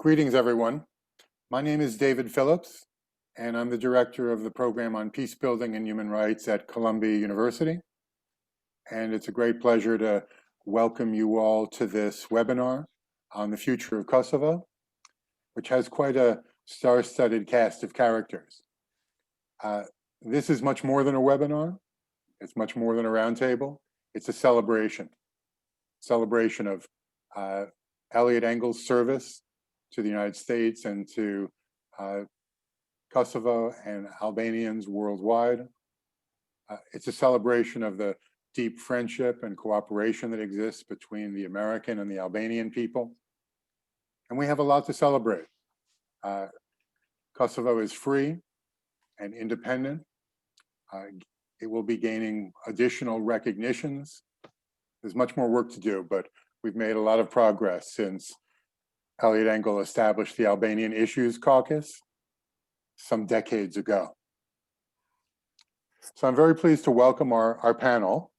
Greetings, everyone. My name is David Phillips, and I'm the director of the program on Peacebuilding and Human Rights at Columbia University. And it's a great pleasure to welcome you all to this webinar on the future of Kosovo, which has quite a star-studded cast of characters. This is much more than a webinar. It's much more than a roundtable. It's a celebration of Eliot Engel's service to the United States and to Kosovo and Albanians worldwide. It's a celebration of the deep friendship and cooperation that exists between the American and the Albanian people. And we have a lot to celebrate. Kosovo is free and independent. It will be gaining additional recognitions. There's much more work to do, but we've made a lot of progress since Eliot Engel established the Albanian Issues Caucus some decades ago. So I'm very pleased to welcome our panel.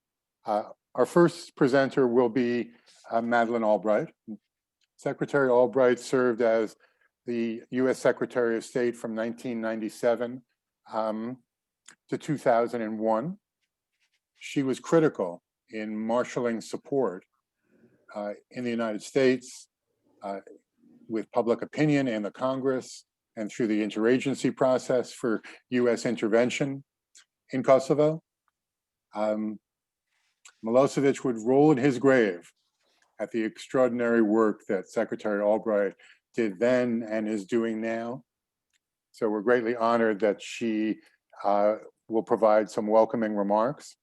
Our first presenter will be Madeleine Albright. Secretary Albright served as the US Secretary of State from 1997 to 2001. She was critical in marshaling support in the United States with public opinion in the Congress and through the interagency process for US intervention in Kosovo. Milosevic would roll in his grave at the extraordinary work that Secretary Albright did then and is doing now. So we're greatly honored that she will provide some welcoming remarks.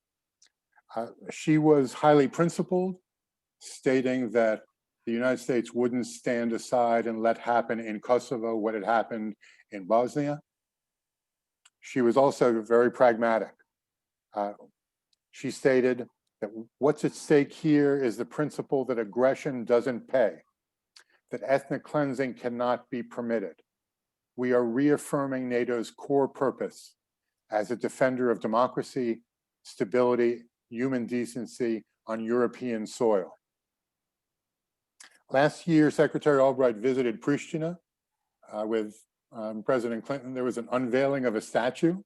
She was highly principled, stating that the United States wouldn't stand aside and let happen in Kosovo what had happened in Bosnia. She was also very pragmatic. She stated that what's at stake here is the principle that aggression doesn't pay, that ethnic cleansing cannot be permitted. We are reaffirming NATO's core purpose as a defender of democracy, stability, human decency on European soil. Last year, Secretary Albright visited Pristina with President Clinton. There was an unveiling of a statue,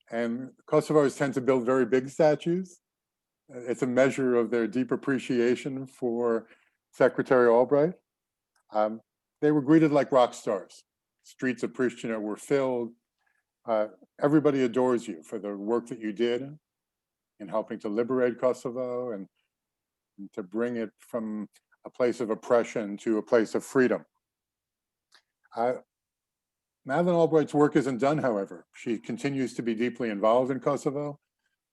and Kosovars tend to build very big statues. It's a measure of their deep appreciation for Secretary Albright. They were greeted like rock stars. Streets of Pristina were filled. Everybody adores you for the work that you did in helping to liberate Kosovo and to bring it from a place of oppression to a place of freedom. Madeleine Albright's work isn't done, however. She continues to be deeply involved in Kosovo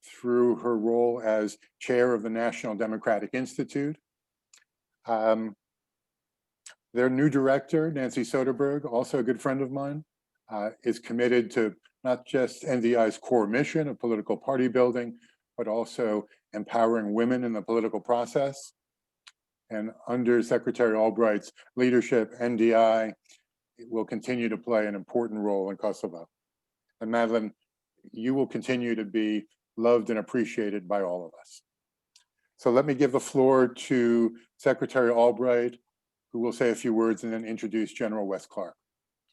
through her role as chair of the National Democratic Institute. Their new director, Nancy Soderberg, also a good friend of mine, is committed to not just NDI's core mission of political party building, but also empowering women in the political process. And under Secretary Albright's leadership, NDI will continue to play an important role in Kosovo. And Madeleine, you will continue to be loved and appreciated by all of us. So let me give the floor to Secretary Albright, who will say a few words and then introduce General Wes Clark.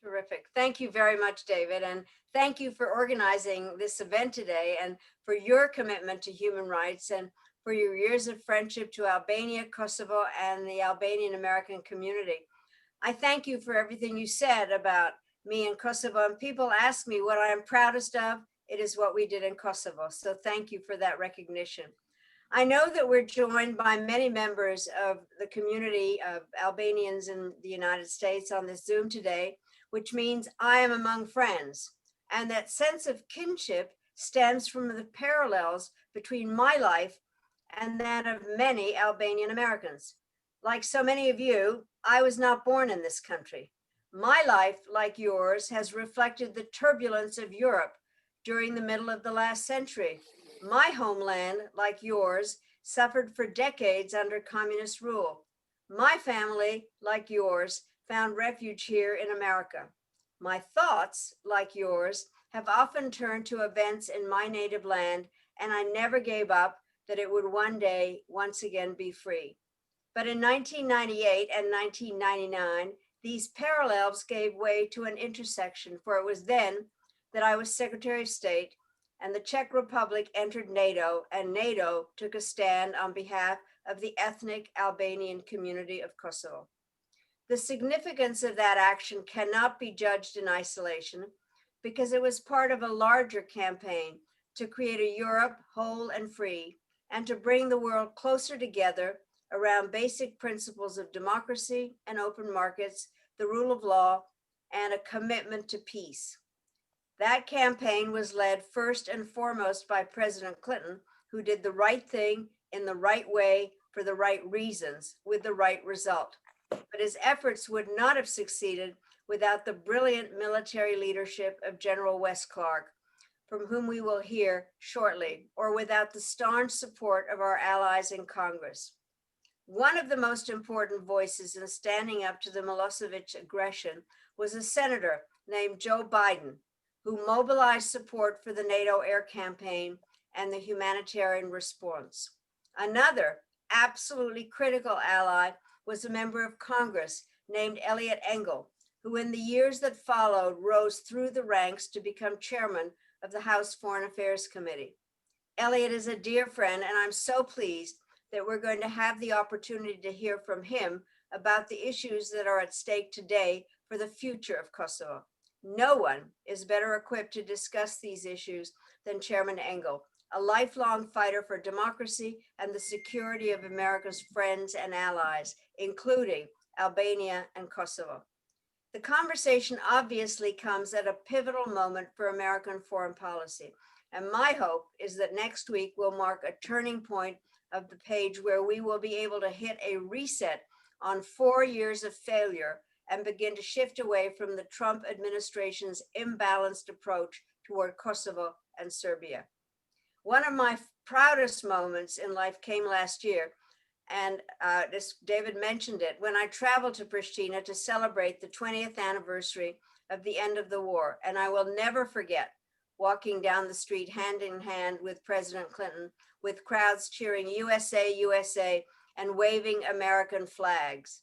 Terrific. Thank you very much, David. And thank you for organizing this event today and for your commitment to human rights and for your years of friendship to Albania, Kosovo, and the Albanian American community. I thank you for everything you said about me in Kosovo. And people ask me what I'm proudest of. It is what we did in Kosovo. So thank you for that recognition. I know that we're joined by many members of the community of Albanians in the United States on this Zoom today, which means I am among friends. And that sense of kinship stems from the parallels between my life and that of many Albanian Americans. Like so many of you, I was not born in this country. My life, like yours, has reflected the turbulence of Europe during the middle of the last century. My homeland, like yours, suffered for decades under communist rule. My family, like yours, found refuge here in America. My thoughts, like yours, have often turned to events in my native land, and I never gave up that it would one day once again be free. But in 1998 and 1999, These parallels gave way to an intersection, for it was then that I was Secretary of State and the Czech Republic entered NATO, and NATO took a stand on behalf of the ethnic Albanian community of Kosovo. The significance of that action cannot be judged in isolation because it was part of a larger campaign to create a Europe whole and free and to bring the world closer together around basic principles of democracy and open markets, the rule of law, and a commitment to peace. That campaign was led first and foremost by President Clinton, who did the right thing in the right way for the right reasons with the right result. But his efforts would not have succeeded without the brilliant military leadership of General Wes Clark, from whom we will hear shortly, or without the staunch support of our allies in Congress. One of the most important voices in standing up to the Milosevic aggression was a senator named Joe Biden, who mobilized support for the NATO air campaign and the humanitarian response. Another absolutely critical ally was a member of Congress named Eliot Engel, who in the years that followed rose through the ranks to become chairman of the House Foreign Affairs Committee. Eliot is a dear friend, and I'm so pleased that we're going to have the opportunity to hear from him about the issues that are at stake today for the future of Kosovo. No one is better equipped to discuss these issues than Chairman Engel, a lifelong fighter for democracy and the security of America's friends and allies, including Albania and Kosovo. The conversation obviously comes at a pivotal moment for American foreign policy. And my hope is that next week will mark a turning point of the page where we will be able to hit a reset on 4 years of failure and begin to shift away from the Trump administration's imbalanced approach toward Kosovo and Serbia. One of my proudest moments in life came last year, and David mentioned it, when I traveled to Pristina to celebrate the 20th anniversary of the end of the war. And I will never forget walking down the street hand in hand with President Clinton, with crowds cheering USA, USA, and waving American flags.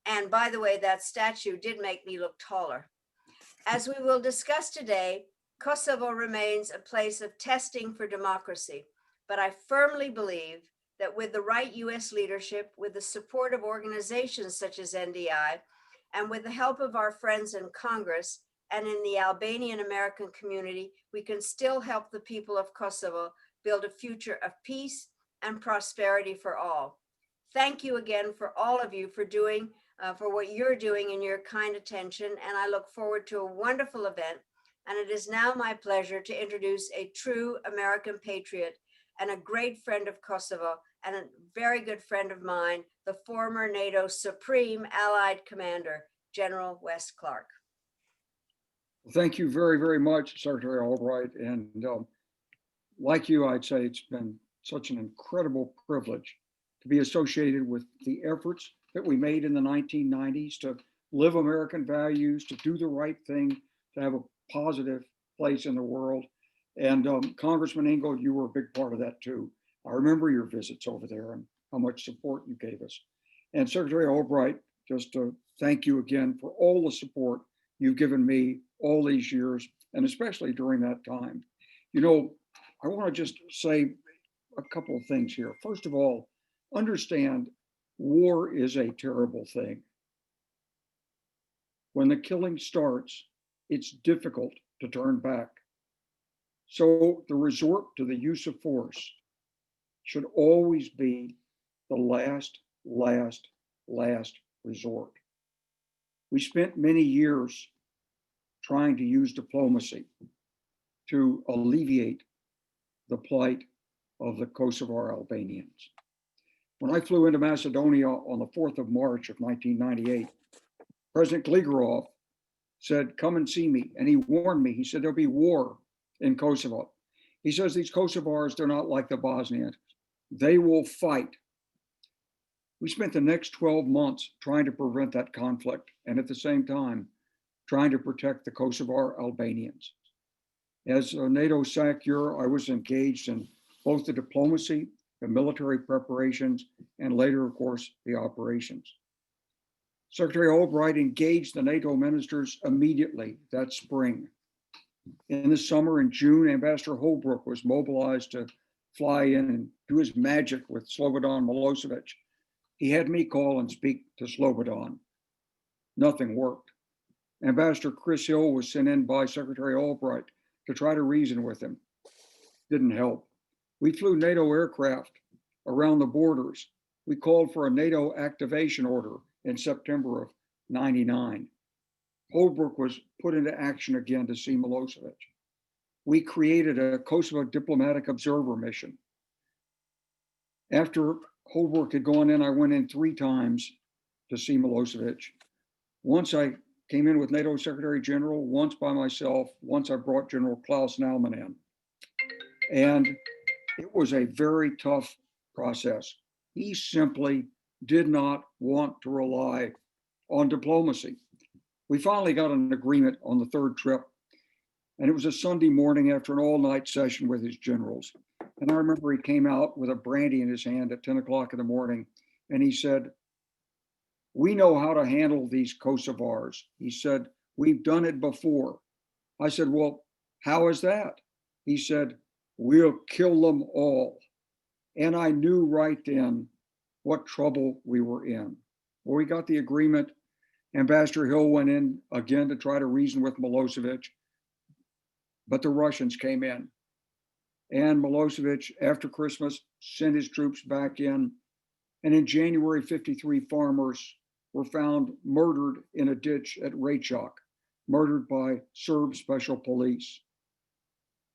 And by the way, that statue did make me look taller. As we will discuss today, Kosovo remains a place of testing for democracy, but I firmly believe that with the right US leadership, with the support of organizations such as NDI, and with the help of our friends in Congress and in the Albanian American community, we can still help the people of Kosovo build a future of peace and prosperity for all. Thank you again for all of you for what you're doing in your kind attention, and I look forward to a wonderful event. And it is now my pleasure to introduce a true American patriot and a great friend of Kosovo and a very good friend of mine, the former NATO Supreme Allied Commander, General Wes Clark. Thank you very, very much, Secretary Albright. And like you, I'd say it's been such an incredible privilege to be associated with the efforts that we made in the 1990s to live American values, to do the right thing, to have a positive place in the world. And Congressman Engel, you were a big part of that too. I remember your visits over there and how much support you gave us. And Secretary Albright, just to thank you again for all the support you've given me all these years, and especially during that time. You know, I want to just say a couple of things here. First of all, understand war is a terrible thing. When the killing starts, it's difficult to turn back. So the resort to the use of force should always be the last resort. We spent many years trying to use diplomacy to alleviate the plight of the Kosovar Albanians. When I flew into Macedonia on the 4th of March of 1998, President Gligorov said, "Come and see me." And he warned me. He said, "There'll be war in Kosovo." He says, "These Kosovars, they're not like the Bosnians. They will fight." We spent the next 12 months trying to prevent that conflict, and at the same time, trying to protect the Kosovar Albanians. As a NATO SACEUR, I was engaged in both the diplomacy, the military preparations, and later, of course, the operations. Secretary Albright engaged the NATO ministers immediately that spring. In the summer, in June, Ambassador Holbrooke was mobilized to fly in and do his magic with Slobodan Milosevic. He had me call and speak to Slobodan. Nothing worked. Ambassador Chris Hill was sent in by Secretary Albright to try to reason with him. Didn't help. We flew NATO aircraft around the borders. We called for a NATO activation order in September of '99. Holbrooke was put into action again to see Milosevic. We created a Kosovo diplomatic observer mission. After Holbrooke had gone in, I went in 3 times to see Milosevic. Once I came in with NATO Secretary General, once by myself, once I brought General Klaus Naumann in. And it was a very tough process. He simply did not want to rely on diplomacy. We finally got an agreement on the 3rd trip, and it was a Sunday morning after an all-night session with his generals. And I remember he came out with a brandy in his hand at 10 o'clock in the morning, and he said, "We know how to handle these Kosovars." He said, "We've done it before." I said, "Well, how is that?" He said, "We'll kill them all." And I knew right then what trouble we were in. Well, we got the agreement. Ambassador Hill went in again to try to reason with Milosevic, but the Russians came in. And Milosevic, after Christmas, sent his troops back in. And in January, 53 farmers were found murdered in a ditch at Rachok, murdered by Serb special police.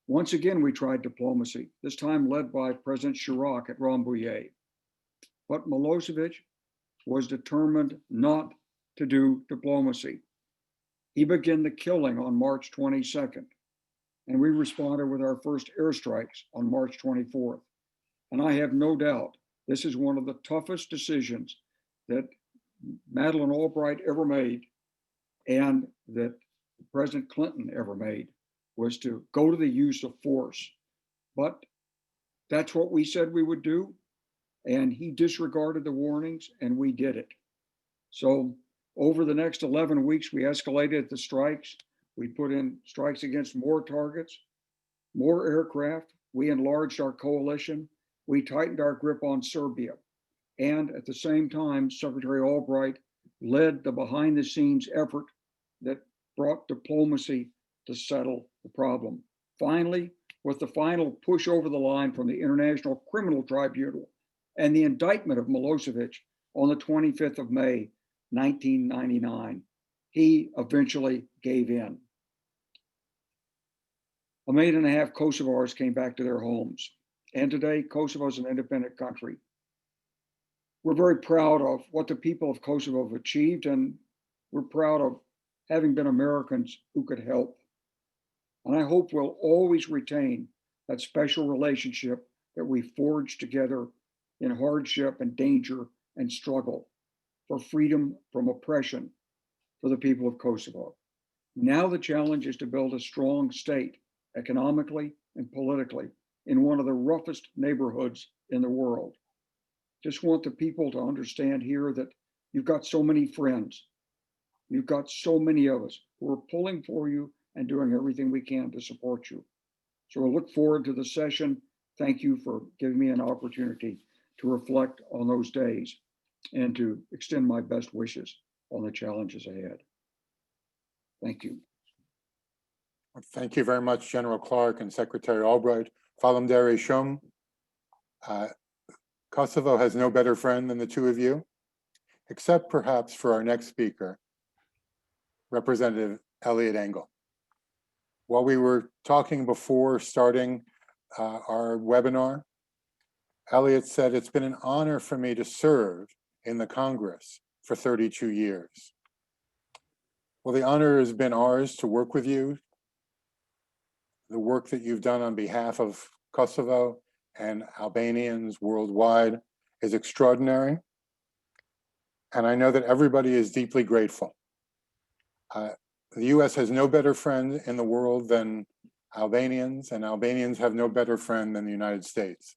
Once again, we tried diplomacy, this time led by President Chirac at Rambouillet. But Milosevic was determined not to do diplomacy. He began the killing on March 22nd, and we responded with our first airstrikes on March 24th. And I have no doubt this is one of the toughest decisions that Madeleine Albright ever made and that President Clinton ever made, was to go to the use of force. But that's what we said we would do. And he disregarded the warnings, and we did it. So over the next 11 weeks, we escalated the strikes. We put in strikes against more targets, more aircraft. We enlarged our coalition. We tightened our grip on Serbia. And at the same time, Secretary Albright led the behind-the-scenes effort that brought diplomacy to settle the problem. Finally, with the final push over the line from the International Criminal Tribunal and the indictment of Milosevic on the 25th of May, 1999, he eventually gave in. 1.5 million Kosovars came back to their homes. And today, Kosovo is an independent country. We're very proud of what the people of Kosovo have achieved, and we're proud of having been Americans who could help. And I hope we'll always retain that special relationship that we forged together in hardship and danger and struggle for freedom from oppression for the people of Kosovo. Now the challenge is to build a strong state, economically and politically, in one of the roughest neighborhoods in the world. Just want the people to understand here that you've got so many friends. You've got so many of us who are pulling for you and doing everything we can to support you. So I look forward to the session. Thank you for giving me an opportunity to reflect on those days and to extend my best wishes on the challenges ahead. Thank you. Thank you very much, General Clark and Secretary Albright. Falemdere Shum. Kosovo has no better friend than the two of you, except perhaps for our next speaker, Representative Eliot Engel. While we were talking before starting our webinar, Eliot said, "It's been an honor for me to serve in the Congress for 32 years. Well, the honor has been ours to work with you. The work that you've done on behalf of Kosovo and Albanians worldwide is extraordinary. And I know that everybody is deeply grateful. The US has no better friend in the world than Albanians, and Albanians have no better friend than the United States.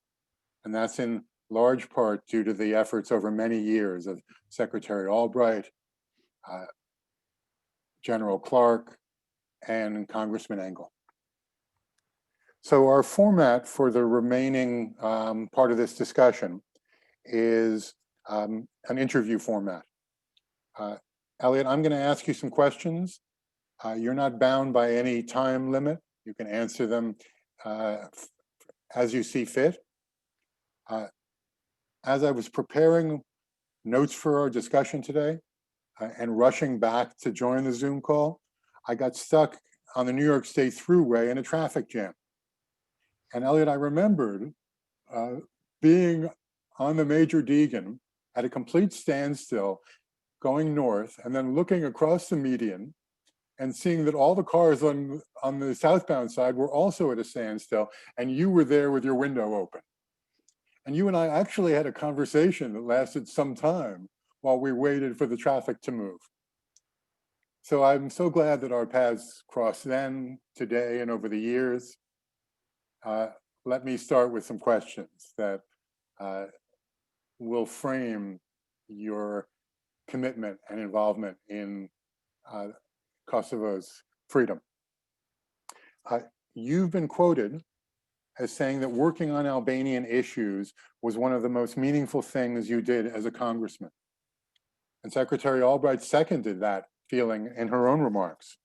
And that's in large part due to the efforts over many years of Secretary Albright, General Clark, and Congressman Engel. So our format for the remaining part of this discussion is an interview format. Eliot, I'm going to ask you some questions. You're not bound by any time limit. You can answer them as you see fit. As I was preparing notes for our discussion today and rushing back to join the Zoom call, I got stuck on the New York State Thruway in a traffic jam. And Eliot, I remembered being on the Major Deegan at a complete standstill going north and then looking across the median and seeing that all the cars on the southbound side were also at a standstill, and you were there with your window open. And you and I actually had a conversation that lasted some time while we waited for the traffic to move. So I'm so glad that our paths crossed then, today, and over the years. Let me start with some questions that will frame your commitment and involvement in Kosovo's freedom. You've been quoted as saying that working on Albanian issues was one of the most meaningful things you did as a congressman. And Secretary Albright seconded that feeling in her own remarks.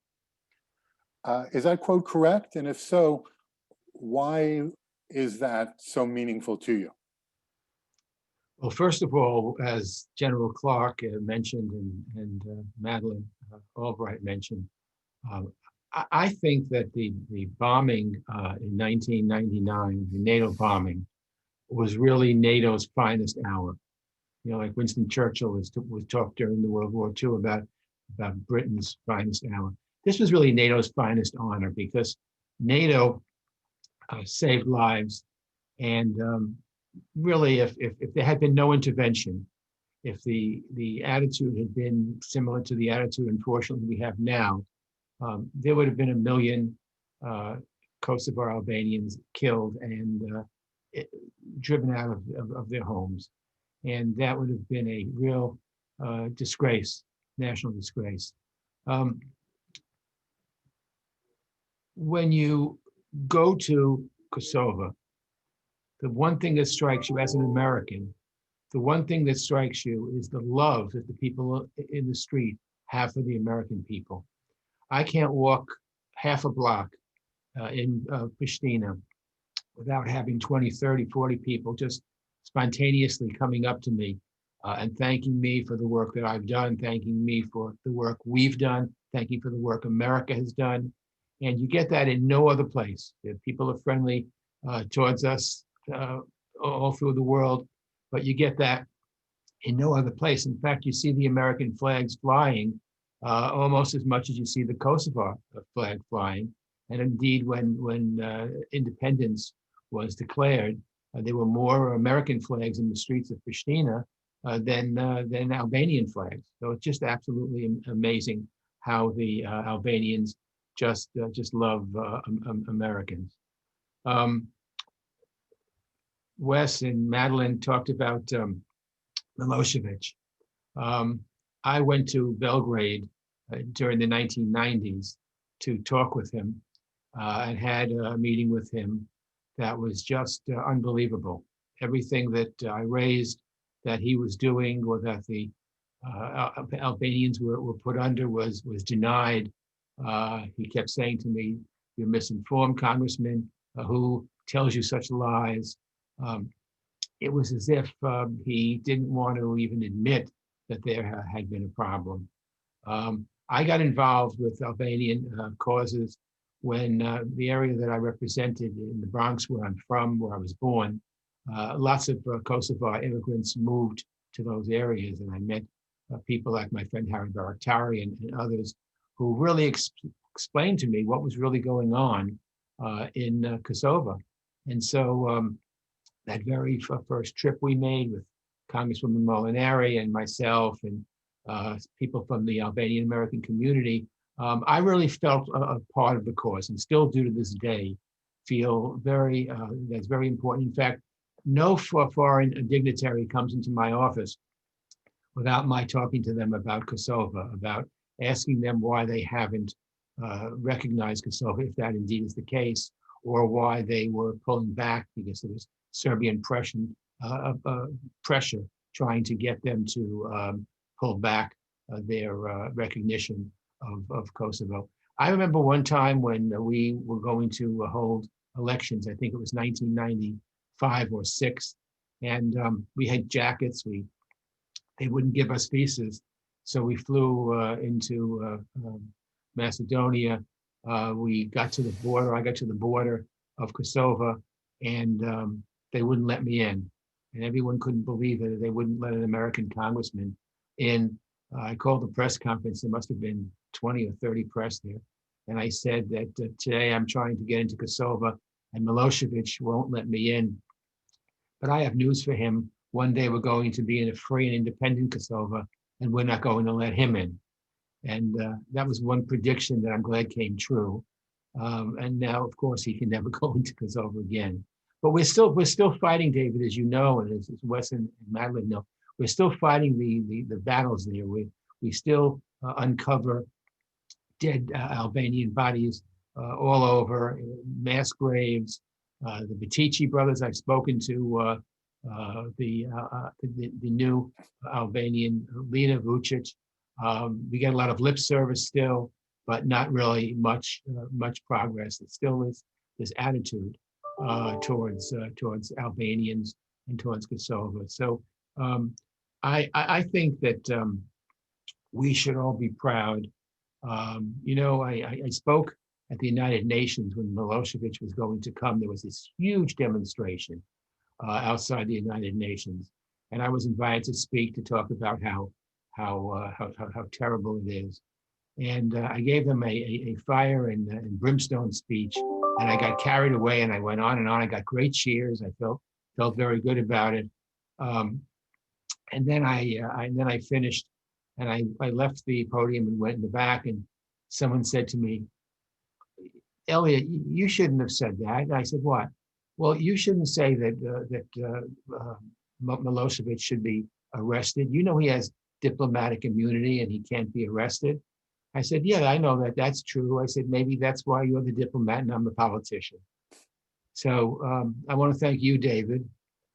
Is that quote correct? And if so, why is that so meaningful to you? Well, first of all, as General Clark mentioned and Madeleine Albright mentioned, I think that the bombing in 1999, the NATO bombing, was really NATO's finest hour. You know, like Winston Churchill was talked during the World War II about Britain's finest hour. This was really NATO's finest honor because NATO saved lives, and really, if there had been no intervention, if the attitude had been similar to the attitude, unfortunately, we have now, there would have been 1 million Kosovo Albanians killed and driven out of their homes. And that would have been a real disgrace, national disgrace. When you go to Kosovo, the one thing that strikes you as an American, the one thing that strikes you is the love that the people in the street have for the American people. I can't walk half a block in Pristina without having 20, 30, 40 people just spontaneously coming up to me and thanking me for the work that I've done, thanking me for the work we've done, thanking for the work America has done. And you get that in no other place. People are friendly towards us all through the world, but you get that in no other place. In fact, you see the American flags flying almost as much as you see the Kosovo flag flying. And indeed, when independence was declared, there were more American flags in the streets of Pristina than Albanian flags. So it's just absolutely amazing how the Albanians just love Americans. Wes and Madeleine talked about Milosevic. I went to Belgrade during the 1990s to talk with him and had a meeting with him that was just unbelievable. Everything that I raised that he was doing or that the Albanians were put under was denied. He kept saying to me, "You're misinformed, Congressman. Who tells you such lies?" It was as if he didn't want to even admit that there had been a problem. I got involved with Albanian causes when the area that I represented in the Bronx, where I'm from, where I was born, lots of Kosovo immigrants moved to those areas, and I met people like my friend Harry Baraktari and others who really explained to me what was really going on in Kosovo. And so that very first trip we made with Congresswoman Molinari and myself and people from the Albanian American community, I really felt a part of the cause, and still do to this day feel that's very important. In fact, no foreign dignitary comes into my office without my talking to them about Kosovo, about asking them why they haven't recognized Kosovo, if that indeed is the case, or why they were pulling back because there was Serbian pressure trying to get them to pull back their recognition of Kosovo. I remember one time when we were going to hold elections, I think it was 1995 or 6, and we had jackets. They wouldn't give us visas, so we flew into Macedonia. We got to the border. I got to the border of Kosovo, and they wouldn't let me in. And everyone couldn't believe it. They wouldn't let an American congressman in. I called the press conference. There must have been 20 or 30 press there. And I said that today I'm trying to get into Kosovo, and Milosevic won't let me in. But I have news for him. One day we're going to be in a free and independent Kosovo, and we're not going to let him in. And that was one prediction that I'm glad came true. And now, of course, he can never go into Kosovo again. But we're still fighting, David, as you know, and as Wes and Madeleine know. We're still fighting the battles there. We still uncover dead Albanian bodies all over, mass graves. The Batici brothers, I've spoken to the new Albanian leader, Vucic. We get a lot of lip service still, but not really much progress. It still is this attitude towards Albanians and towards Kosovo. So I think that we should all be proud. I spoke at the United Nations when Milosevic was going to come. There was this huge demonstration outside the United Nations, and I was invited to speak to talk about how terrible it is. And I gave them a fire and brimstone speech, and I got carried away, and I went on and on. I got great cheers. I felt very good about it. And then I finished, and I left the podium and went in the back, and someone said to me, "Eliot, you shouldn't have said that." And I said, "What?" "Well, you shouldn't say that Milosevic should be arrested. You know he has diplomatic immunity and he can't be arrested." I said, "Yeah, I know that. That's true." I said, "Maybe that's why you're the diplomat and I'm the politician." So I want to thank you, David,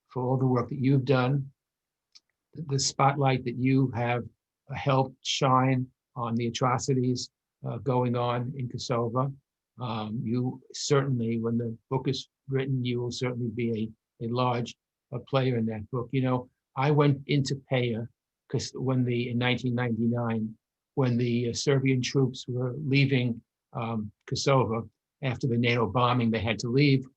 for all the work that you've done, the spotlight that you have helped shine on the atrocities going on in Kosovo. You certainly, when the book is written, you will certainly be a large player in that book. You know, I went into Peja because in 1999, when the Serbian troops were leaving Kosovo after the NATO bombing, they had to leave,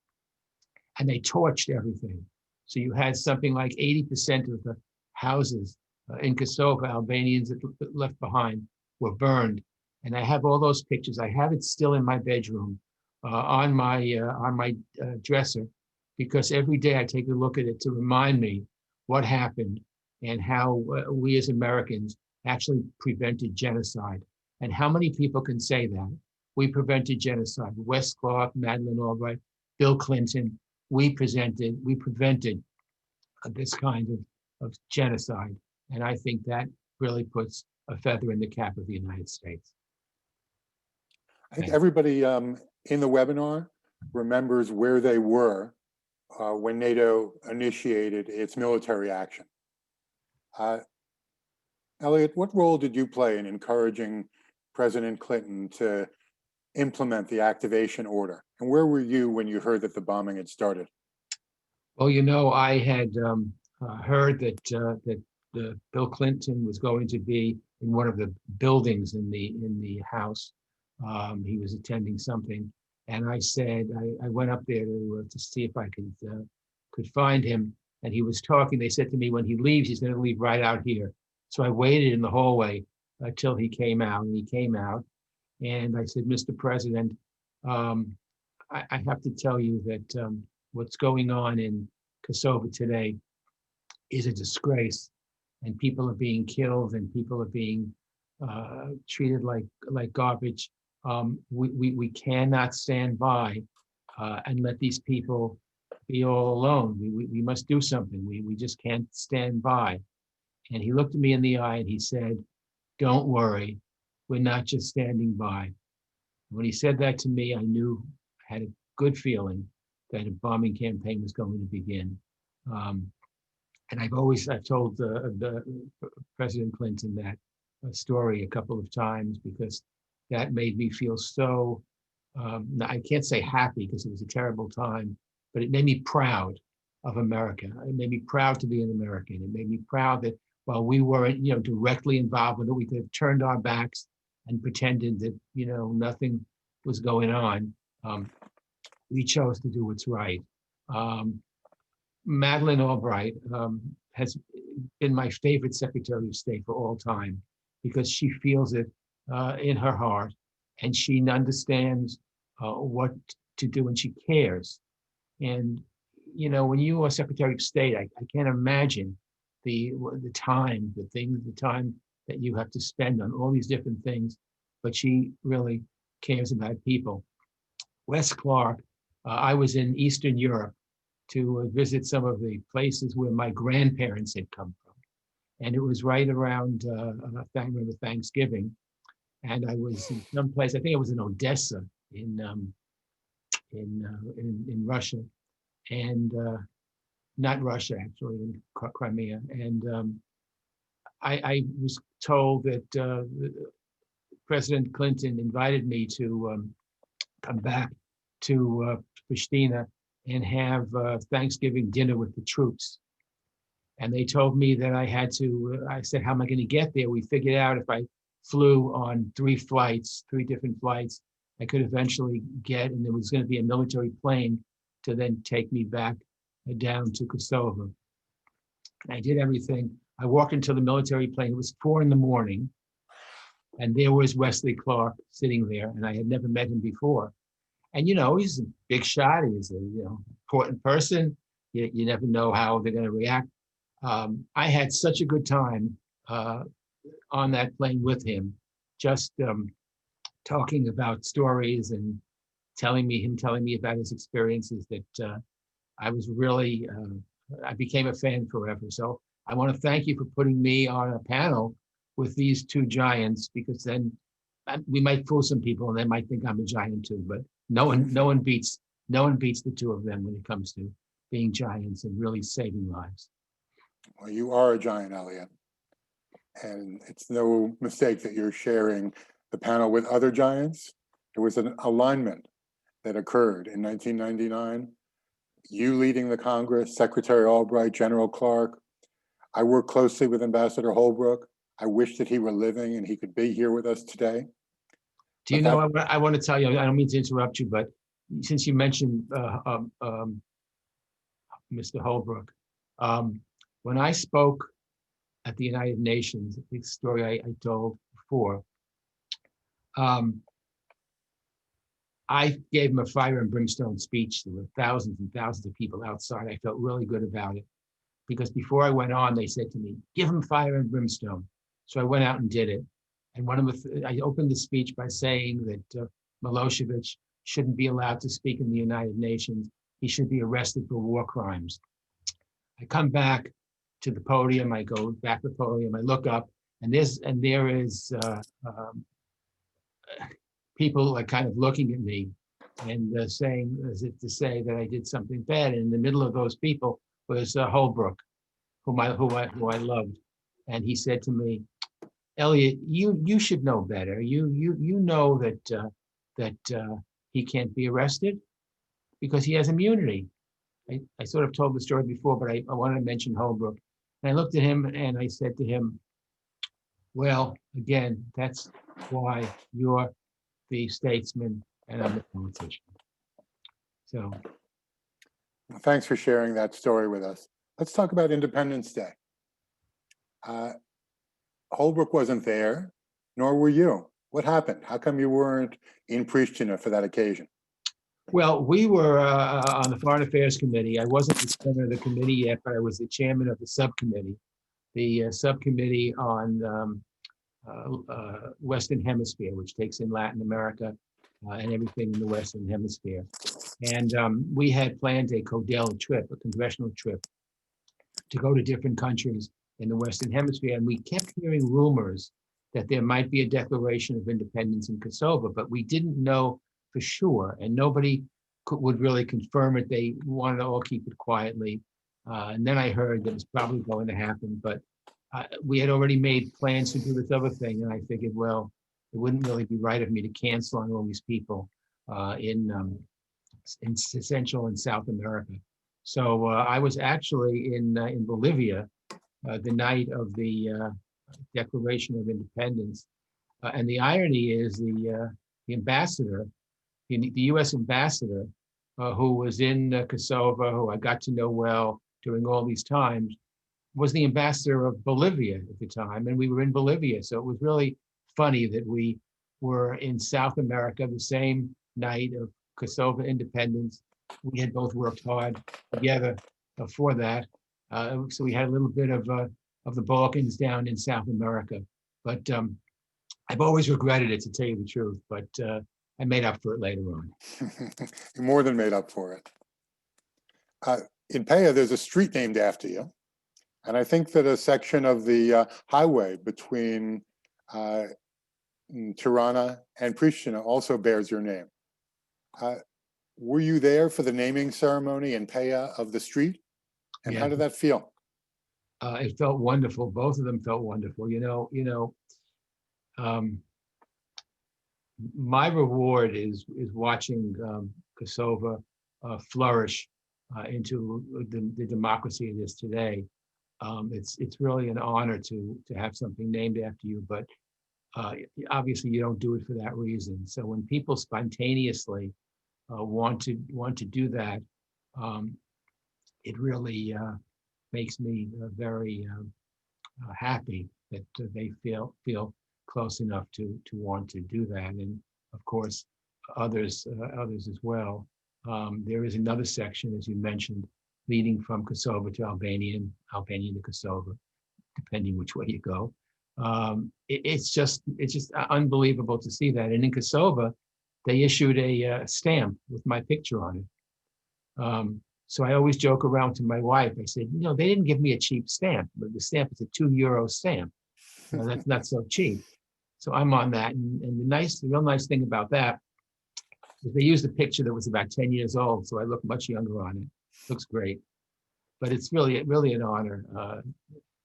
and they torched everything. So you had something like 80% of the houses in Kosovo, Albanians that left behind, were burned. And I have all those pictures. I have it still in my bedroom on my dresser, because every day I take a look at it to remind me what happened and how we as Americans actually prevented genocide. And how many people can say that? We prevented genocide. Wesley Clark, Madeleine, Albright, Bill Clinton, we prevented this kind of genocide. And I think that really puts a feather in the cap of the United States. I think everybody in the webinar remembers where they were when NATO initiated its military action. Eliot, what role did you play in encouraging President Clinton to implement the activation order? And where were you when you heard that the bombing had started? Well, you know, I had heard that Bill Clinton was going to be in one of the buildings in the House. He was attending something, and I said I went up there to see if I could find him. And he was talking. They said to me, when he leaves, he's going to leave right out here. So I waited in the hallway till he came out, and he came out. And I said, "Mr. President, I have to tell you that what's going on in Kosovo today is a disgrace, and people are being killed, and people are being treated like garbage. We cannot stand by and let these people be all alone. We must do something. We just can't stand by." And he looked at me in the eye and he said, "Don't worry, we're not just standing by." When he said that to me, I knew, I had a good feeling that a bombing campaign was going to begin. And I've told the President Clinton that story a couple of times because that made me feel so, I can't say happy because it was a terrible time, but it made me proud of America. It made me proud to be an American. It made me proud that while we weren't, directly involved with it, we could have turned our backs and pretended that, nothing was going on. We chose to do what's right. Madeleine Albright has been my favorite Secretary of State for all time because she feels it in her heart and she understands what to do and she cares. And, when you are Secretary of State, I can't imagine the time that you have to spend on all these different things, but she really cares about people. Wes Clark, I was in Eastern Europe to visit some of the places where my grandparents had come from. And it was right around, I remember Thanksgiving. And I was in some place, I think it was in Odessa in Russia. And not Russia, actually, in Crimea. And I was told that President Clinton invited me to come back to Pristina and have Thanksgiving dinner with the troops. And they told me that I had to, I said, how am I going to get there? We figured out if I flew on 3 different flights, I could eventually get, and there was going to be a military plane to then take me back down to Kosovo. And I did everything. I walked into the military plane. It was 4 a.m. And there was Wesley Clark sitting there, and I had never met him before. And, he's a big shot. He's a important person. You never know how they're going to react. I had such a good time on that plane with him, just talking about stories and telling me about his experiences that I was really, I became a fan forever. So I want to thank you for putting me on a panel with these 2 giants, because then we might fool some people and they might think I'm a giant too, but no one beats the 2 of them when it comes to being giants and really saving lives. Well, you are a giant, Eliot. And it's no mistake that you're sharing the panel with other giants. There was an alignment that occurred in 1999. You leading the Congress, Secretary Albright, General Clark. I work closely with Ambassador Holbrooke. I wish that he were living and he could be here with us today. Do you know, I want to tell you, I don't mean to interrupt you, but since you mentioned Mr. Holbrooke, when I spoke at the United Nations, the story I told before, I gave him a fire and brimstone speech. There were thousands and thousands of people outside. I felt really good about it because before I went on, they said to me, give him fire and brimstone. So I went out and did it. And I opened the speech by saying that Milosevic shouldn't be allowed to speak in the United Nations. He should be arrested for war crimes. I come back to the podium. I go back to the podium. I look up, and there is people are kind of looking at me and saying, as if to say that I did something bad. And in the middle of those people was Holbrooke, who I loved, and he said to me, Eliot, you should know better. You know that he can't be arrested because he has immunity. I sort of told the story before, but I wanted to mention Holbrooke. And I looked at him and I said to him, well, again, that's why you're the statesman and I'm the politician. So. Thanks for sharing that story with us. Let's talk about Independence Day. Holbrooke wasn't there, nor were you. What happened? How come you weren't in Pristina for that occasion? Well, we were on the Foreign Affairs Committee. I wasn't the chairman of the committee yet, but I was the chairman of the subcommittee, subcommittee on Western Hemisphere, which takes in Latin America and everything in the Western Hemisphere. And we had planned a CODEL trip, a congressional trip, to go to different countries in the Western Hemisphere. And we kept hearing rumors that there might be a declaration of independence in Kosovo, but we didn't know for sure, and nobody would really confirm it. They wanted to all keep it quietly. And then I heard that it was probably going to happen, but we had already made plans to do this other thing, and I figured, well, it wouldn't really be right of me to cancel on all these people in Central and South America. So I was actually in Bolivia the night of the Declaration of Independence, and the irony is the ambassador, the U.S. ambassador, who was in Kosovo, who I got to know well during all these times, was the ambassador of Bolivia at the time, and we were in Bolivia. So it was really funny that we were in South America the same night of Kosovo independence. We had both worked hard together for that. So we had a little bit of the Balkans down in South America. But I've always regretted it, to tell you the truth, but I made up for it later on. You more than made up for it. In Peja, there's a street named after you. And I think that a section of the highway between Tirana and Pristina also bears your name. Were you there for the naming ceremony in Peja of the street? And how did that feel? It felt wonderful. Both of them felt wonderful. My reward is watching Kosovo flourish into the democracy it is today. It's really an honor to have something named after you, but obviously you don't do it for that reason. So when people spontaneously want to do that, it really makes me very happy that they feel close enough to want to do that, and of course others as well. There is another section, as you mentioned, leading from Kosovo to Albania and Albania to Kosovo, depending which way you go. It's just unbelievable to see that. And in Kosovo, they issued a stamp with my picture on it. So I always joke around to my wife. I said, they didn't give me a cheap stamp, but the stamp is a €2 stamp. That's not so cheap. So I'm on that. And the real nice thing about that is they used a picture that was about 10 years old. So I look much younger on it. Looks great. But it's really an honor.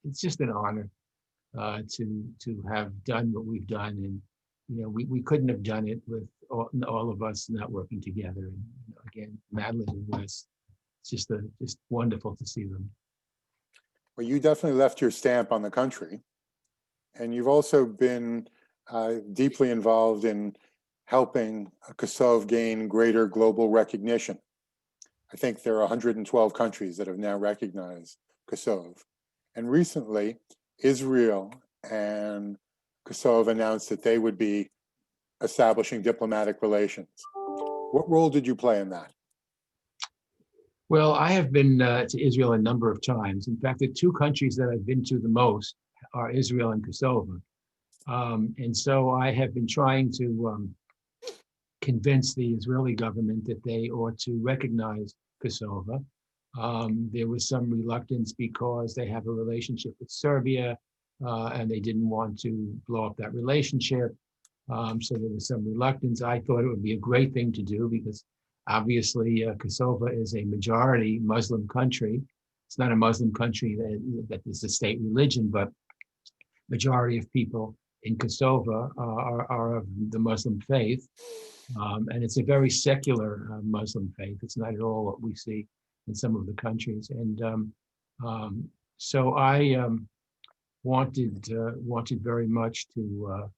It's just an honor to have done what we've done. And, we couldn't have done it with all of us not working together. And again, Madeleine and Wes, it's just wonderful to see them. Well, you definitely left your stamp on the country. And you've also been deeply involved in helping Kosovo gain greater global recognition. I think there are 112 countries that have now recognized Kosovo. And recently, Israel and Kosovo announced that they would be establishing diplomatic relations. What role did you play in that? Well, I have been to Israel a number of times. In fact, the two countries that I've been to the most are Israel and Kosovo. And so I have been trying to convince the Israeli government that they ought to recognize Kosovo. There was some reluctance because they have a relationship with Serbia, and they didn't want to blow up that relationship. So there was some reluctance. I thought it would be a great thing to do because obviously Kosovo is a majority Muslim country. It's not a Muslim country that is a state religion, but majority of people in Kosovo are of the Muslim faith. And it's a very secular Muslim faith. It's not at all what we see in some of the countries. And so I wanted very much to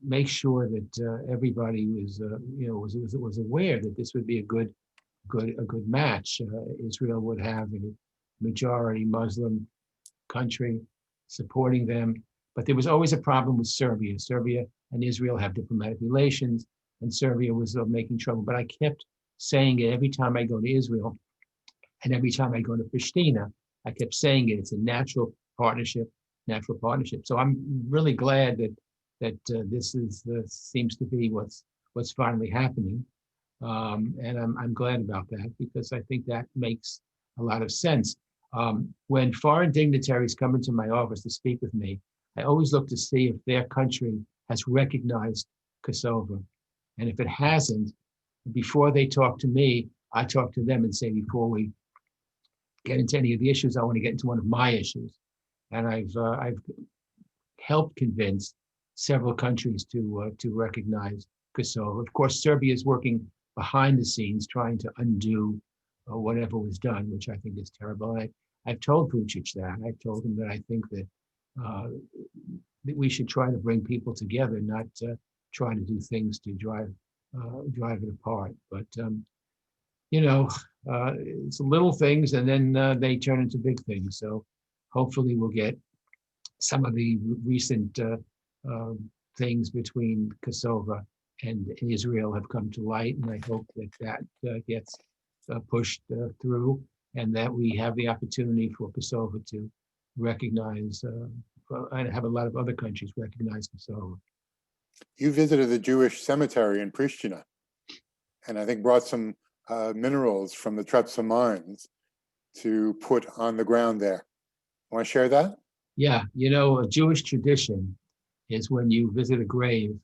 make sure that everybody was aware that this would be a good match. Israel would have a majority Muslim country supporting them, but there was always a problem with Serbia. Serbia and Israel have diplomatic relations, and Serbia was making trouble. But I kept saying it every time I go to Israel, and every time I go to Pristina, I kept saying it. It's a natural partnership. So I'm really glad that this seems to be what's finally happening, and I'm glad about that because I think that makes a lot of sense. When foreign dignitaries come into my office to speak with me, I always look to see if their country has recognized Kosovo. And if it hasn't, before they talk to me, I talk to them and say, before we get into any of the issues, I want to get into one of my issues. And I've helped convince several countries to recognize Kosovo. Of course, Serbia is working behind the scenes trying to undo whatever was done, which I think is terrible. I've told Vučić that. I've told him that I think that we should try to bring people together, not try to do things to drive it apart. But it's little things, and then they turn into big things. So hopefully we'll get some of the recent things between Kosovo and Israel have come to light, and I hope that gets pushed through, and that we have the opportunity for Kosovo to recognize, and have a lot of other countries recognize Kosovo. You visited the Jewish cemetery in Pristina, and I think brought some minerals from the Trepsa mines to put on the ground there. Want to share that? Yeah, a Jewish tradition is when you visit a grave,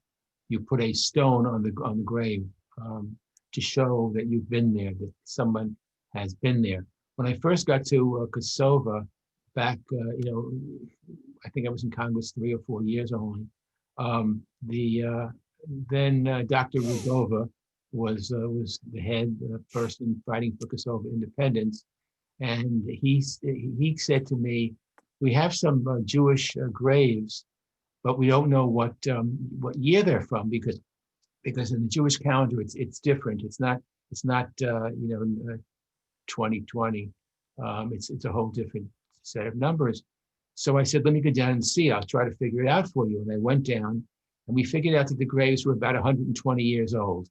you put a stone on the grave to show that you've been there, that someone has been there. When I first got to Kosovo back, I think I was in Congress 3 or 4 years only. Then Dr. Rugova was the head person fighting for Kosovo independence, and he said to me, "We have some Jewish graves, but we don't know what year they're from because in the Jewish calendar it's different. It's not 2020. It's a whole different set of numbers." So I said, "Let me go down and see. I'll try to figure it out for you." And I went down, and we figured out that the graves were about 120 years old.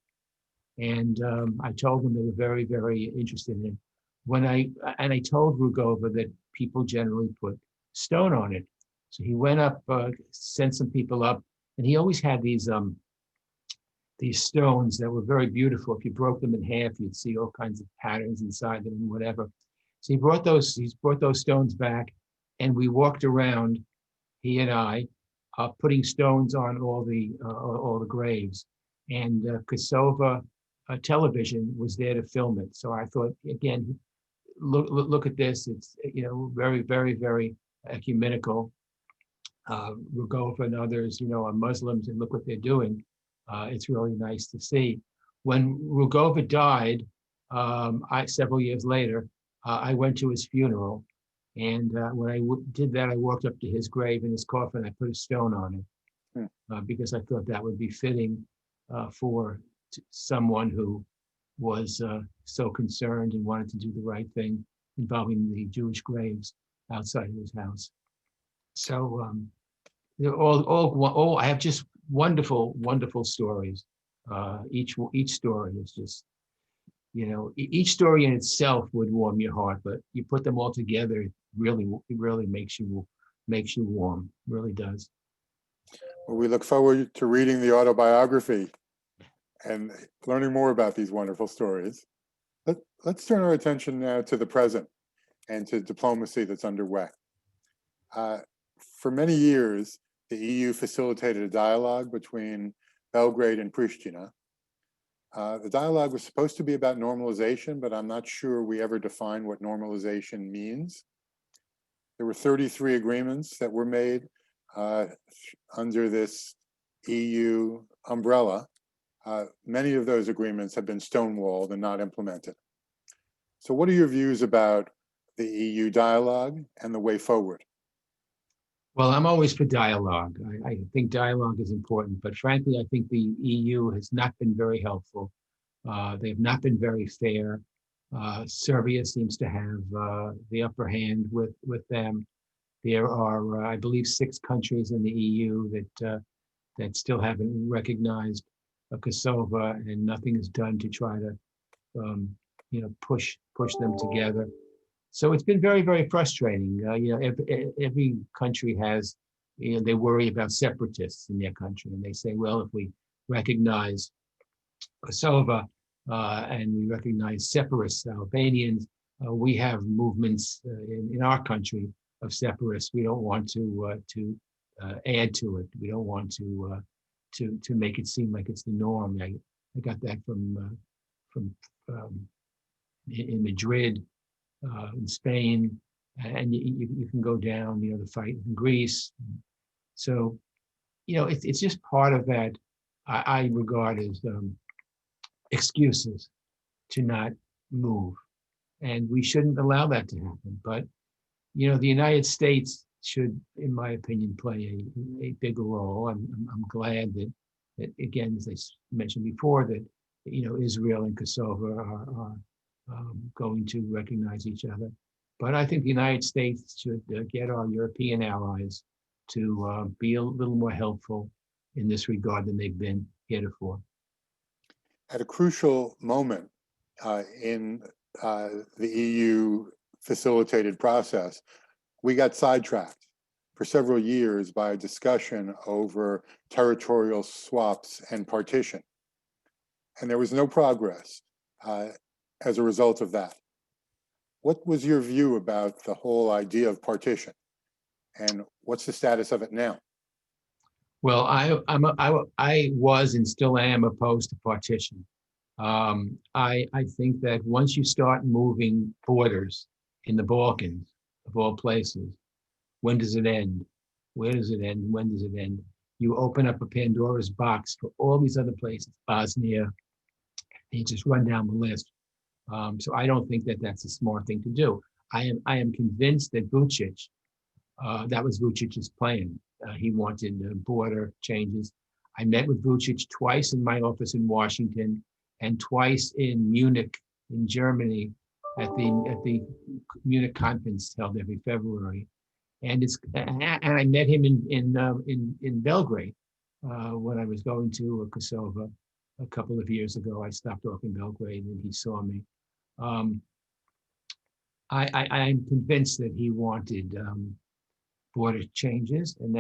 And I told them they were very, very interested in it. I told Rugova that people generally put stone on it. So he went up, sent some people up, and he always had these stones that were very beautiful. If you broke them in half, you'd see all kinds of patterns inside them and whatever. So he brought those stones back, and we walked around, he and I, putting stones on all the graves. And Kosovo television was there to film it. So I thought, again, look at this. It's very, very, very ecumenical. Rugova and others, are Muslims, and look what they're doing. It's really nice to see. When Rugova died, several years later, I went to his funeral, and when I did that, I walked up to his grave in his coffin. I put a stone on it because I thought that would be fitting for someone who was so concerned and wanted to do the right thing involving the Jewish graves outside of his house. So I have just wonderful, wonderful stories. Each story is just, each story in itself would warm your heart, but you put them all together, it really makes you warm. It really does. Well, we look forward to reading the autobiography and learning more about these wonderful stories. Let's turn our attention now to the present and to diplomacy that's underway. For many years, the EU facilitated a dialogue between Belgrade and Pristina. The dialogue was supposed to be about normalization, but I'm not sure we ever defined what normalization means. There were 33 agreements that were made under this EU umbrella. Many of those agreements have been stonewalled and not implemented. So what are your views about the EU dialogue and the way forward? Well, I'm always for dialogue. I think dialogue is important, but frankly, I think the EU has not been very helpful. They have not been very fair. Serbia seems to have the upper hand with them. There are, I believe, 6 countries in the EU that still haven't recognized Kosovo, and nothing is done to try to, push them together. So it's been very, very frustrating. Every country has, they worry about separatists in their country, and they say, well, if we recognize Kosovo and we recognize separatists, Albanians, We have movements in our country of separatists. We don't want to add to it. We don't want to make it seem like it's the norm. I got that from in Madrid, in Spain, and you can go down, the fight in Greece. So, it's just part of that. I regard as excuses to not move, and we shouldn't allow that to happen. But the United States should, in my opinion, play a bigger role. I'm glad that again, as I mentioned before, that Israel and Kosovo are going to recognize each other. But I think the United States should get our European allies to be a little more helpful in this regard than they've been heretofore. At a crucial moment in the EU facilitated process, we got sidetracked for several years by a discussion over territorial swaps and partition. And there was no progress as a result of that. What was your view about the whole idea of partition? And what's the status of it now? Well, I was and still am opposed to partition. I think that once you start moving borders in the Balkans, of all places, when does it end? Where does it end? When does it end? You open up a Pandora's box for all these other places, Bosnia, and you just run down the list. So I don't think that that's a smart thing to do. I am convinced that Vučić, that was Vučić's plan. He wanted border changes. I met with Vučić twice in my office in Washington and twice in Munich, in Germany, at the Munich conference held every February. And I met him in Belgrade when I was going to Kosovo a couple of years ago. I stopped off in Belgrade and he saw me. I'm convinced that he wanted border changes, and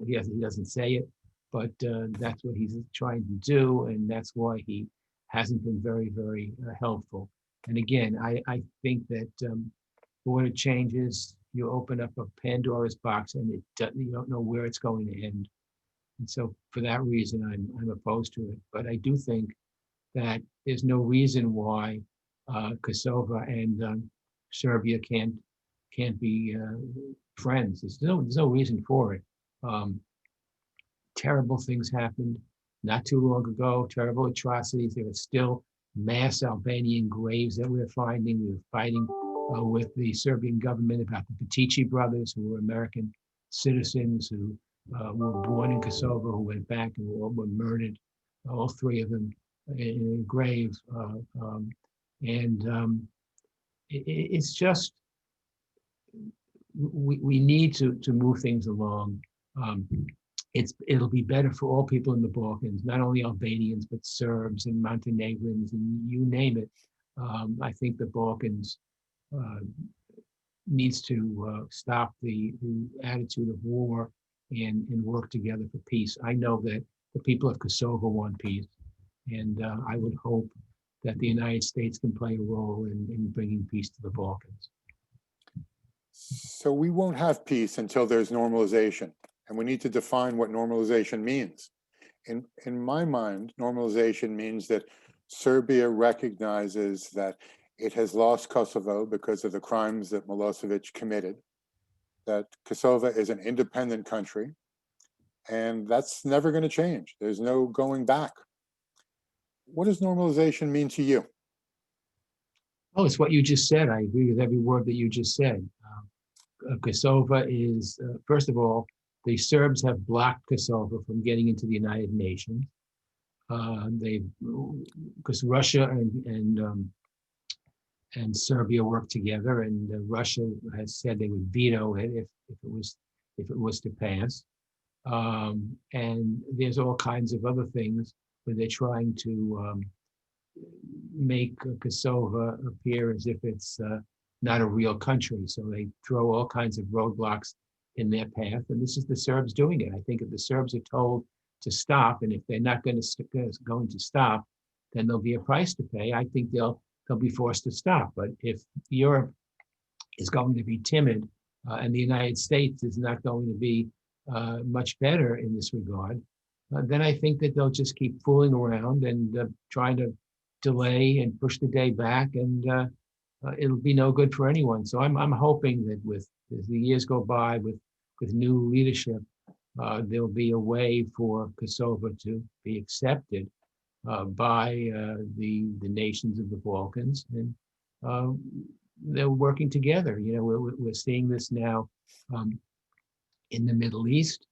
he doesn't say it, but that's what he's trying to do, and that's why he hasn't been very, very helpful. And again, I think that border changes, you open up a Pandora's box, and you don't know where it's going to end. And so, for that reason, I'm opposed to it. But I do think that there's no reason why Kosovo and Serbia can't be friends. There's no reason for it. Terrible things happened not too long ago. Terrible atrocities. There are still mass Albanian graves that we're finding. We're fighting with the Serbian government about the Petici brothers, who were American citizens who were born in Kosovo, who went back and were murdered. All three of them in a grave. It's just, we need to move things along. It'll be better for all people in the Balkans, not only Albanians, but Serbs and Montenegrins and you name it. I think the Balkans needs to stop the attitude of war and work together for peace. I know that the people of Kosovo want peace, and I would hope that the United States can play a role in bringing peace to the Balkans. So we won't have peace until there's normalization, and we need to define what normalization means. In my mind, normalization means that Serbia recognizes that it has lost Kosovo because of the crimes that Milosevic committed, that Kosovo is an independent country, and that's never going to change. There's no going back. What does normalization mean to you? Oh, it's what you just said. I agree with every word that you just said. Kosovo is, first of all, the Serbs have blocked Kosovo from getting into the United Nations. Because Russia and Serbia work together, and Russia has said they would veto it if it was to pass. And there's all kinds of other things where they're trying to make Kosovo appear as if it's not a real country. So they throw all kinds of roadblocks in their path, and this is the Serbs doing it. I think if the Serbs are told to stop, and if they're not going to stop, then there'll be a price to pay. I think they'll they'll be forced to stop. But if Europe is going to be timid and the United States is not going to be much better in this regard, then I think that they'll just keep fooling around and trying to delay and push the day back, and it'll be no good for anyone. So I'm hoping that as the years go by with new leadership, there'll be a way for Kosovo to be accepted by the nations of the Balkans, and they're working together. You know, we're seeing this now in the Middle East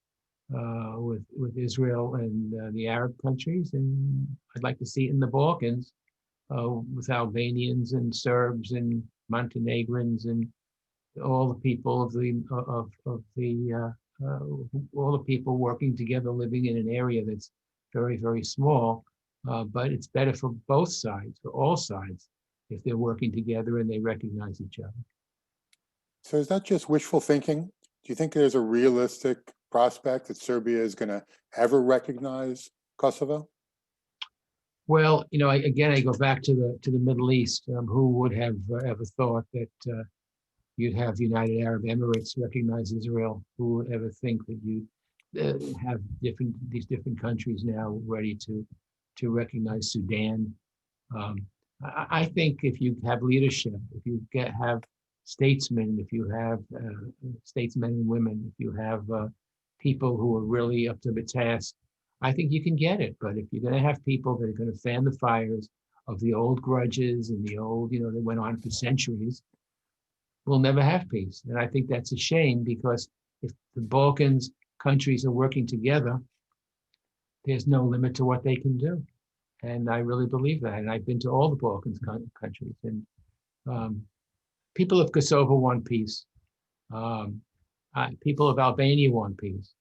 with Israel and the Arab countries, and I'd like to see it in the Balkans with Albanians and Serbs and Montenegrins and all the people all the people working together, living in an area that's very, very small, but it's better for both sides, for all sides, if they're working together and they recognize each other. So is that just wishful thinking? Do you think there's a realistic prospect that Serbia is going to ever recognize Kosovo? Well, you know, I go back to the Middle East. Who would have ever thought that you'd have the United Arab Emirates recognize Israel? Who would ever think that you'd have these different countries now ready to recognize Sudan? I think if you have leadership, if you have statesmen, if you have statesmen and women, if you have people who are really up to the task, I think you can get it. But if you're going to have people that are going to fan the fires of the old grudges and the old, you know, that went on for centuries, we'll never have peace. And I think that's a shame, because if the Balkans countries are working together, there's no limit to what they can do. And I really believe that. And I've been to all the Balkans countries, and people of Kosovo want peace. People of Albania want peace.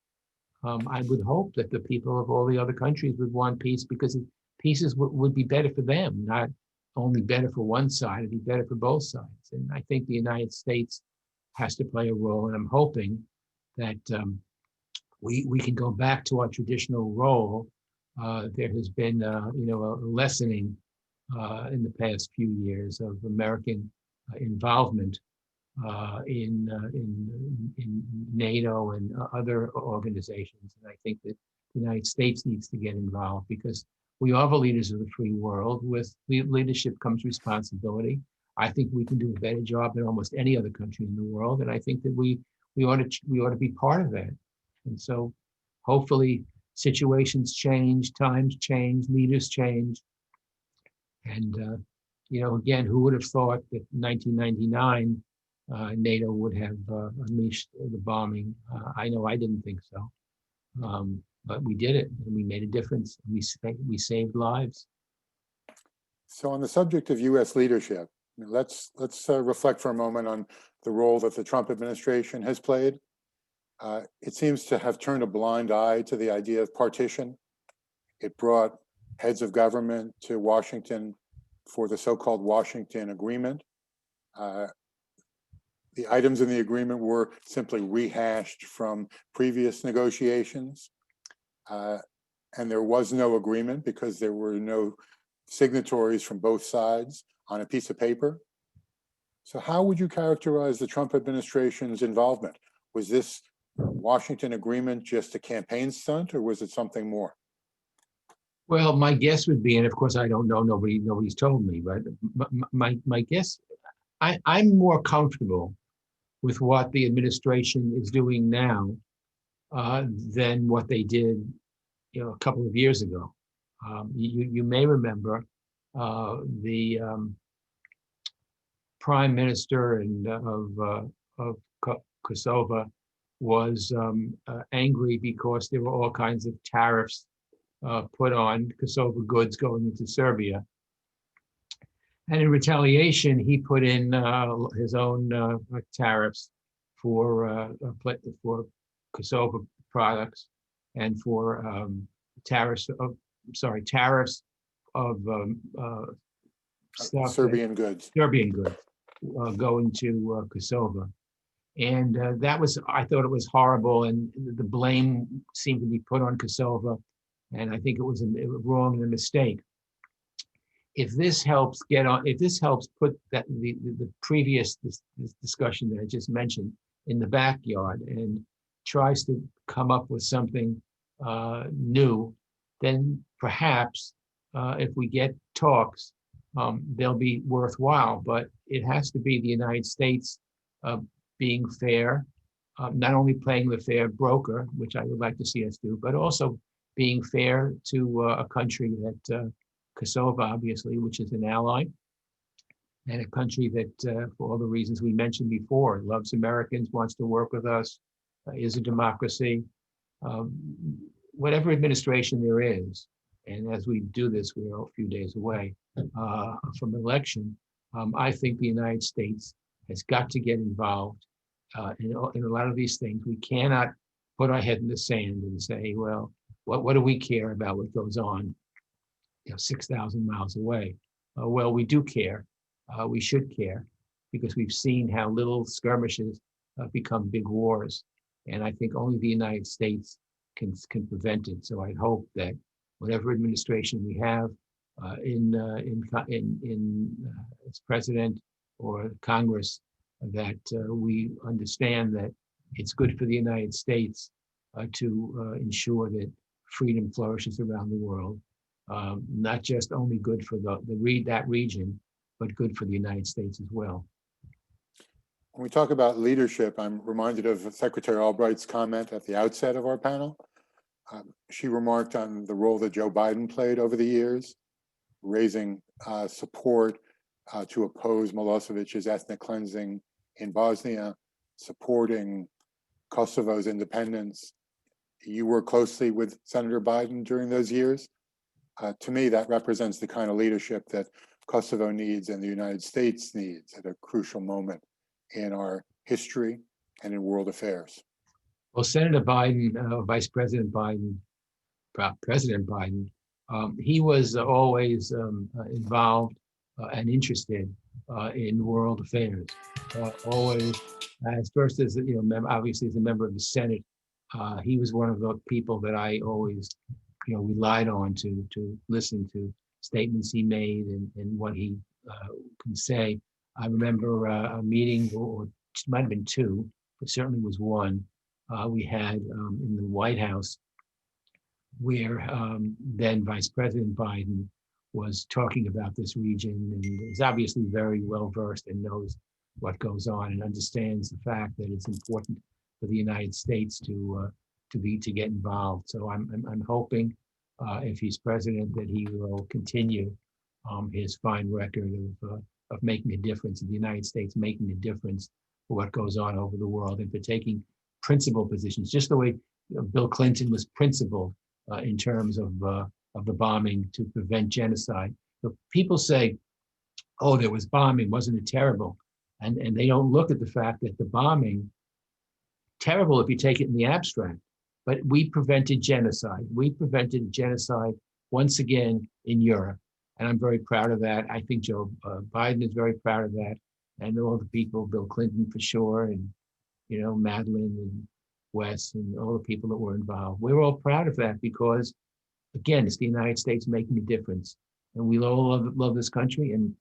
I would hope that the people of all the other countries would want peace, because peace would be better for them, not only better for one side, it'd be better for both sides. And I think the United States has to play a role, and I'm hoping that we can go back to our traditional role. There has been, you know, a lessening in the past few years of American involvement in NATO and other organizations. And I think that the United States needs to get involved, because we are the leaders of the free world. With leadership comes responsibility. I think we can do a better job than almost any other country in the world, and I think that we ought to be part of that. And so, hopefully, situations change, times change, leaders change, and you know, again, who would have thought that in 1999 NATO would have unleashed the bombing? I know I didn't think so. But we did it, and we made a difference. We saved lives. So on the subject of U.S. leadership, let's reflect for a moment on the role that the Trump administration has played. It seems to have turned a blind eye to the idea of partition. It brought heads of government to Washington for the so-called Washington Agreement. The items in the agreement were simply rehashed from previous negotiations. And there was no agreement because there were no signatories from both sides on a piece of paper. So how would you characterize the Trump administration's involvement? Was this Washington Agreement just a campaign stunt, or was it something more? Well, my guess would be, and of course I don't know, nobody's told me, but my guess, I'm more comfortable with what the administration is doing now than what they did, you know, a couple of years ago. You may remember the prime minister of Kosovo was angry because there were all kinds of tariffs put on Kosovo goods going into Serbia. And in retaliation, he put in his own tariffs for Kosovo products, and for tariffs of stuff, Serbian goods going to Kosovo. And I thought it was horrible, and the blame seemed to be put on Kosovo, and I think it was wrong and a mistake. if this helps if this helps put the previous this discussion that I just mentioned in the backyard and tries to come up with something new, then perhaps if we get talks, they'll be worthwhile. But it has to be the United States being fair, not only playing the fair broker, which I would like to see us do, but also being fair to a country that Kosovo, obviously, which is an ally, and a country that, for all the reasons we mentioned before, loves Americans, wants to work with us, is a democracy. Whatever administration there is, and as we do this, we're a few days away from election, I think the United States has got to get involved in a lot of these things. We cannot put our head in the sand and say, well, what do we care about what goes on 6,000 miles away? Well, we do care. We should care, because we've seen how little skirmishes become big wars. And I think only the United States can prevent it. So I hope that whatever administration we have as president or Congress, that we understand that it's good for the United States to ensure that freedom flourishes around the world. Not just only good for that region, but good for the United States as well. When we talk about leadership, I'm reminded of Secretary Albright's comment at the outset of our panel. She remarked on the role that Joe Biden played over the years, raising support to oppose Milosevic's ethnic cleansing in Bosnia, supporting Kosovo's independence. You worked closely with Senator Biden during those years. To me, that represents the kind of leadership that Kosovo needs and the United States needs at a crucial moment in our history and in world affairs. Well, Senator Biden, Vice President Biden, President Biden, he was always involved and interested in world affairs. Always, first as obviously as a member of the Senate, he was one of the people that I always relied on to listen to statements he made and what he can say. I remember a meeting, or it might have been two, but certainly was one, we had in the White House, where then Vice President Biden was talking about this region, and is obviously very well versed and knows what goes on and understands the fact that it's important for the United States to get involved. So I'm hoping, if he's president, that he will continue his fine record of making a difference in the United States, making a difference for what goes on over the world, and for taking principled positions, just the way Bill Clinton was principled in terms of the bombing to prevent genocide. So people say, "Oh, there was bombing, wasn't it terrible?" And they don't look at the fact that the bombing, terrible if you take it in the abstract, but we prevented genocide. We prevented genocide once again in Europe. And I'm very proud of that. I think Joe Biden is very proud of that. And all the people, Bill Clinton for sure, and Madeleine and Wes and all the people that were involved. We're all proud of that because, again, it's the United States making a difference. And we all love this country, and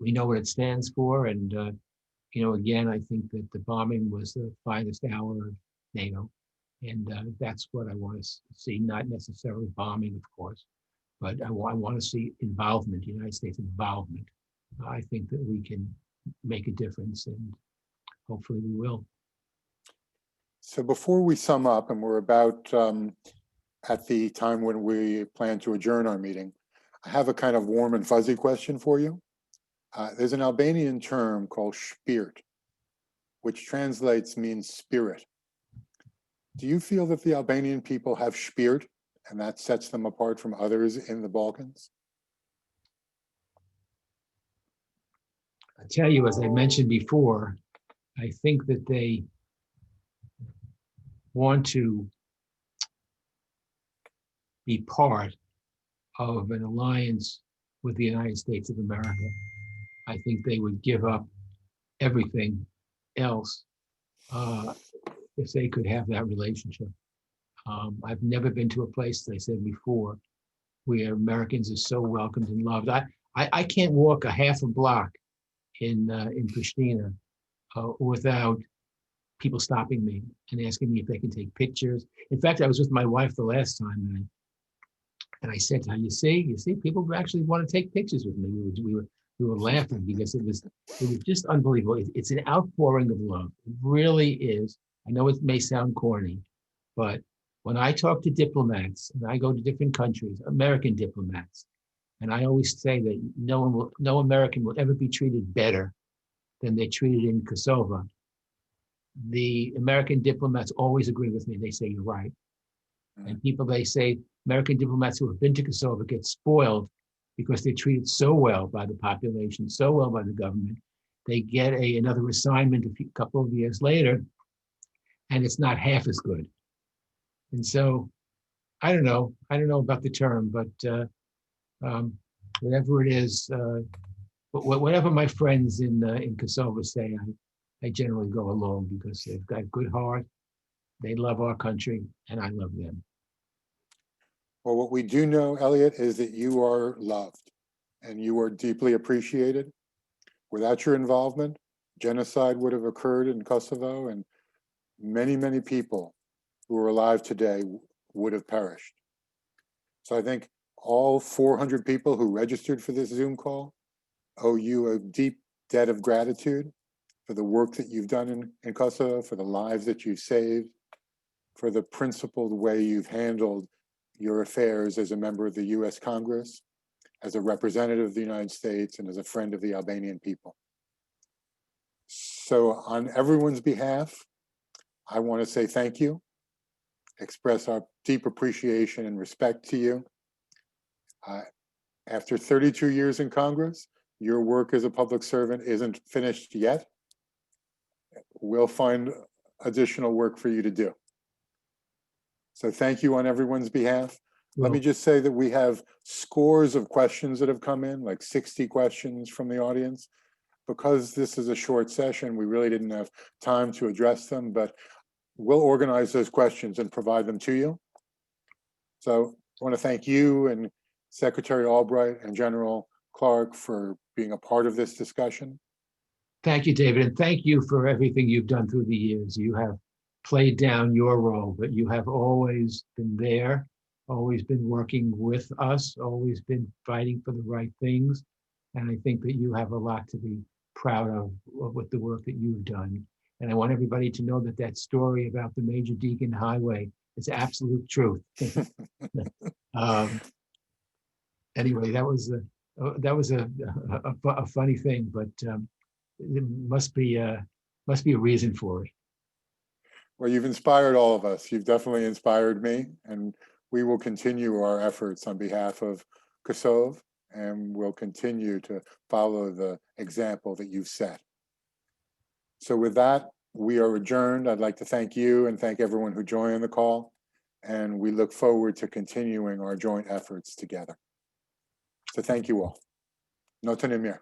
we know what it stands for. And, again, I think that the bombing was the finest hour of NATO. And that's what I want to see, not necessarily bombing, of course, but I want to see involvement, United States involvement. I think that we can make a difference, and hopefully we will. So before we sum up, and we're about at the time when we plan to adjourn our meeting, I have a kind of warm and fuzzy question for you. There's an Albanian term called shpirt, which means spirit. Do you feel that the Albanian people have shpirt, and that sets them apart from others in the Balkans? I tell you, as I mentioned before, I think that they want to be part of an alliance with the United States of America. I think they would give up everything else if they could have that relationship. I've never been to a place, as I said before, where Americans are so welcomed and loved. I can't walk a half a block in Pristina without people stopping me and asking me if they can take pictures. In fact, I was with my wife the last time, and I said to her, you see, people actually want to take pictures with me. We were laughing because it was just unbelievable. It's an outpouring of love. It really is. I know it may sound corny, but when I talk to diplomats and I go to different countries, American diplomats, and I always say that no American will ever be treated better than they're treated in Kosovo. The American diplomats always agree with me. They say, you're right. And people, they say, American diplomats who have been to Kosovo get spoiled because they're treated so well by the population, so well by the government. They get another assignment a couple of years later, and it's not half as good. And so, I don't know about the term, but whatever it is, whatever my friends in Kosovo say, I generally go along because they've got good heart, they love our country, and I love them. Well, what we do know, Eliot, is that you are loved and you are deeply appreciated. Without your involvement, genocide would have occurred in Kosovo, and many, many people who are alive today would have perished. So I think all 400 people who registered for this Zoom call owe you a deep debt of gratitude for the work that you've done in Kosovo, for the lives that you've saved, for the principled way you've handled your affairs as a member of the US Congress, as a representative of the United States, and as a friend of the Albanian people. So on everyone's behalf, I want to say thank you, express our deep appreciation and respect to you. After 32 years in Congress, your work as a public servant isn't finished yet. We'll find additional work for you to do. So thank you on everyone's behalf. Let me just say that we have scores of questions that have come in, like 60 questions from the audience. Because this is a short session, we really didn't have time to address them, but we'll organize those questions and provide them to you. So I want to thank you and Secretary Albright and General Clark for being a part of this discussion. Thank you, David, and thank you for everything you've done through the years. You have played down your role, but you have always been there, always been working with us, always been fighting for the right things. And I think that you have a lot to be proud of with the work that you've done. And I want everybody to know that that story about the Major Deacon Highway is absolute truth. Anyway, that was a funny thing, but it must be a reason for it. Well, you've inspired all of us. You've definitely inspired me, and we will continue our efforts on behalf of Kosovo, and we'll continue to follow the example that you've set. So with that, we are adjourned. I'd like to thank you and thank everyone who joined the call, and we look forward to continuing our joint efforts together. So thank you all. Notanimir.